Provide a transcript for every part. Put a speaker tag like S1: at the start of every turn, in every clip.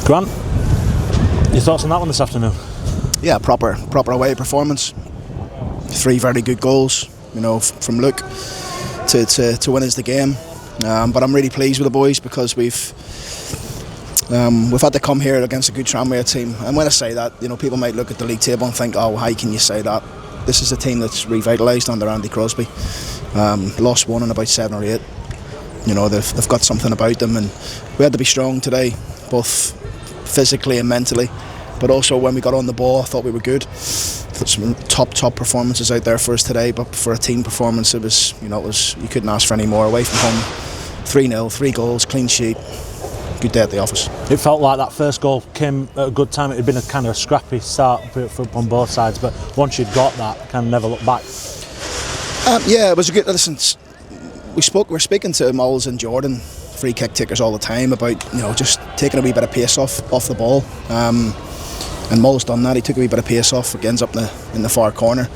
S1: Grant, your thoughts on that one this afternoon?
S2: Yeah, proper away performance. 3 very good goals, from Luke to win us the game. But I'm really pleased with the boys because we've had to come here against a good Tranmere team. And when I say that, people might look at the league table and think, oh, how can you say that? This is a team that's revitalised under Andy Crosby. Lost 1 in about 7 or 8. They've got something about them, and we had to be strong today, both physically and mentally. But also when we got on the ball, I thought we were good. Some top performances out there for us today, but for a team performance, it was you couldn't ask for any more. Away from home, 3-0, 3 goals, clean sheet. Good day at the office.
S1: It felt like that first goal came at a good time. It had been a kind of a scrappy start on both sides, but once you'd got that, kind of never looked back.
S2: Yeah, it was a good. Listen, we're speaking to Moles and Jordan, free kick takers, all the time about just taking a wee bit of pace off the ball. And Moles done that. He took a wee bit of pace off. It ends up in the far corner.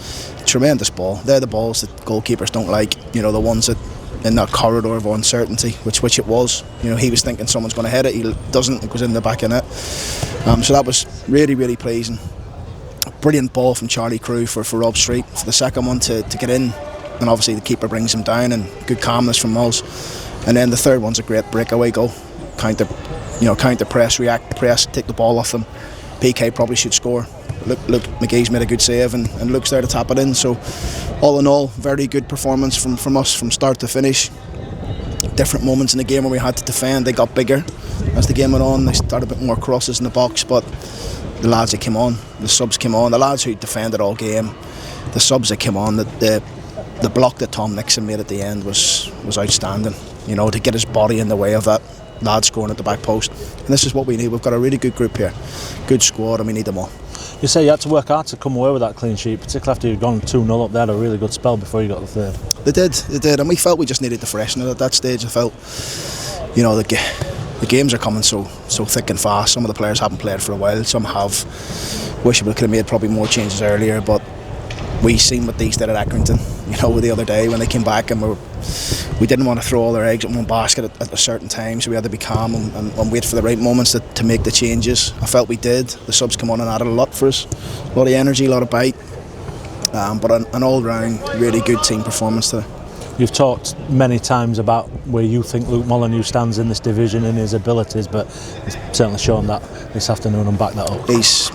S2: Tremendous ball. They're the balls that goalkeepers don't like. The ones that in that corridor of uncertainty, which it was. He was thinking someone's going to hit it. He doesn't. It goes in the back of net. So that was really, really pleasing. Brilliant ball from Charlie Crew for Rob Street for the second one to get in, and obviously the keeper brings him down, and good calmness from Moles. And then the third one's a great breakaway goal. Counter press, react, press, take the ball off them. PK probably should score. Luke McGee's made a good save, and Luke's there to tap it in. So all in all, very good performance from us from start to finish. Different moments in the game where we had to defend. They got bigger as the game went on. They started a bit more crosses in the box, but the lads that came on, the subs came on, the lads who defended all game, the subs that came on, the block that Tom Nixon made at the end was outstanding. To get his body in the way of that lad scoring at the back post. And this is what we need. We've got a really good group here, good squad, and we need them all.
S1: You say you had to work hard to come away with that clean sheet, particularly after you'd gone 2-0 up. They had a really good spell before you got the third.
S2: They did, and we felt we just needed to freshen it at that stage. I felt, the games are coming so thick and fast. Some of the players haven't played for a while, some have. Wish we could have made probably more changes earlier, but we seen what these did at Accrington, the other day when they came back, and we didn't want to throw all our eggs in one basket at a certain time, so we had to be calm and wait for the right moments to make the changes. I felt we did. The subs come on and added a lot for us, a lot of energy, a lot of bite, but an all-round really good team performance today.
S1: You've talked many times about where you think Luke Molyneux stands in this division and his abilities, but he's certainly shown that this afternoon and backed that up.
S2: He's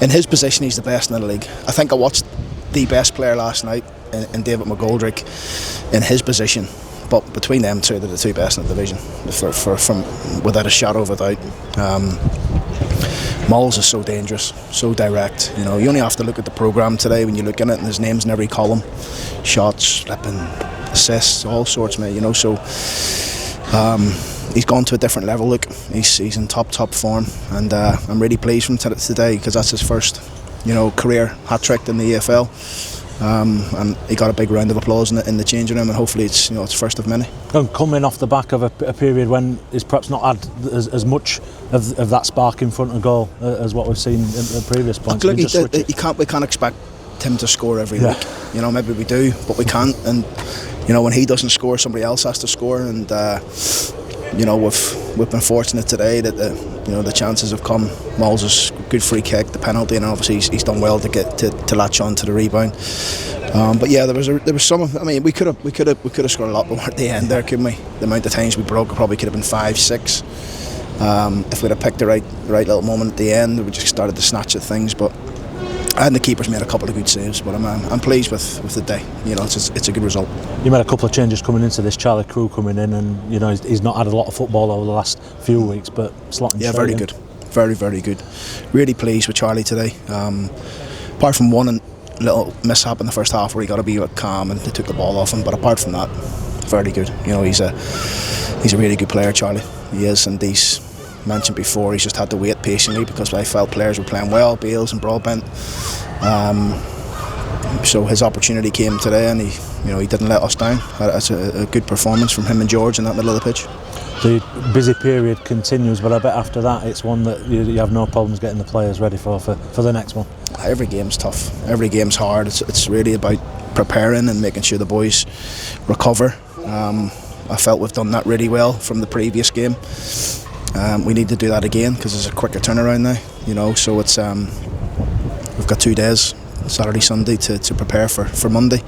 S2: in his position, he's the best in the league. I think I watched the best player last night in David McGoldrick in his position, but between them two, they're the two best in the division from without a shadow of a doubt. Moles is so dangerous, so direct. You only have to look at the programme today when you look at it, and his name's in every column. Shots, slipping, assists, all sorts, mate. So he's gone to a different level. Look, he's in top form, and I'm really pleased from today because that's his first career hat-trick in the EFL, and he got a big round of applause in the changing room, and hopefully it's first of many.
S1: And coming off the back of a period when he's perhaps not had as much of that spark in front of goal as what we've seen at previous points.
S2: Look, we can't expect him to score every week. Maybe we do, but we can't. And when he doesn't score, somebody else has to score. And we've been fortunate today that the chances have come. Moles is good free kick, the penalty, and obviously he's done well to get to latch on to the rebound. But yeah, there was some. I mean, we could have scored a lot more at the end there, couldn't we? The amount of times we broke probably could have been 5, 6. If we'd have picked the right little moment at the end, we just started to snatch at things. And the keeper's made a couple of good saves, but I'm pleased with the day. It's a good result.
S1: You made a couple of changes coming into this. Charlie Crew coming in, and he's not had a lot of football over the last few weeks, but slotting.
S2: Yeah, very good, very good. Really pleased with Charlie today. Apart from one little mishap in the first half where he got to be calm and they took the ball off him, but apart from that, very good. He's a really good player, Charlie. He is, and he's mentioned before, he's just had to wait patiently because I felt players were playing well, Bales and Broadbent. So his opportunity came today, and he didn't let us down. That's a good performance from him and George in that middle of the pitch.
S1: The busy period continues, but I bet after that it's one that you have no problems getting the players ready for the next one.
S2: Every game's tough, every game's hard. It's really about preparing and making sure the boys recover. I felt we've done that really well from the previous game. We need to do that again because there's a quicker turnaround now. You know, so it's we've got 2 days, Saturday, Sunday, to prepare for Monday,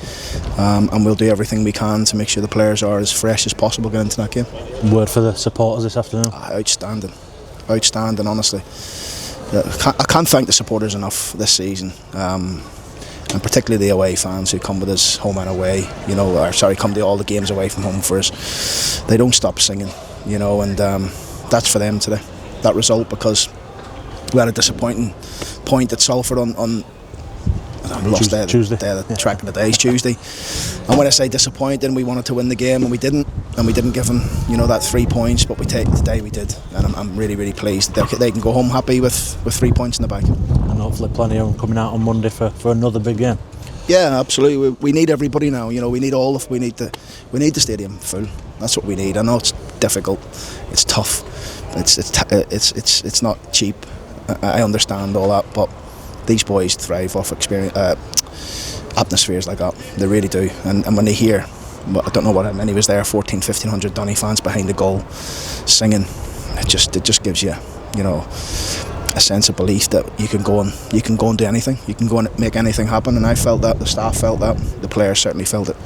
S2: and we'll do everything we can to make sure the players are as fresh as possible going into that game.
S1: Word for the supporters this afternoon.
S2: Outstanding, honestly. I can't thank the supporters enough this season, and particularly the away fans who come with us home and away. You know, come to all the games away from home for us. They don't stop singing, you know, and that's for them today. That result, because we had a disappointing point at Salford on we lost
S1: Tuesday.
S2: The track of the day is Tuesday. And when I say disappointing, we wanted to win the game and we didn't give them, you know, that 3 points, but today we did, and I'm really, really pleased that they can go home happy with 3 points in the bag.
S1: And hopefully plenty of them coming out on Monday for another big game.
S2: Yeah, absolutely. We need everybody now. You know, we need the stadium full. That's what we need. I know it's difficult, it's tough, it's not cheap. I understand all that, but these boys thrive off atmospheres like that. They really do. And when they hear, I don't know how many was there, 1,500 Donny fans behind the goal singing, it just gives you, you know, a sense of belief that you can go and do anything. You can go and make anything happen. And I felt that, the staff felt that, the players certainly felt it.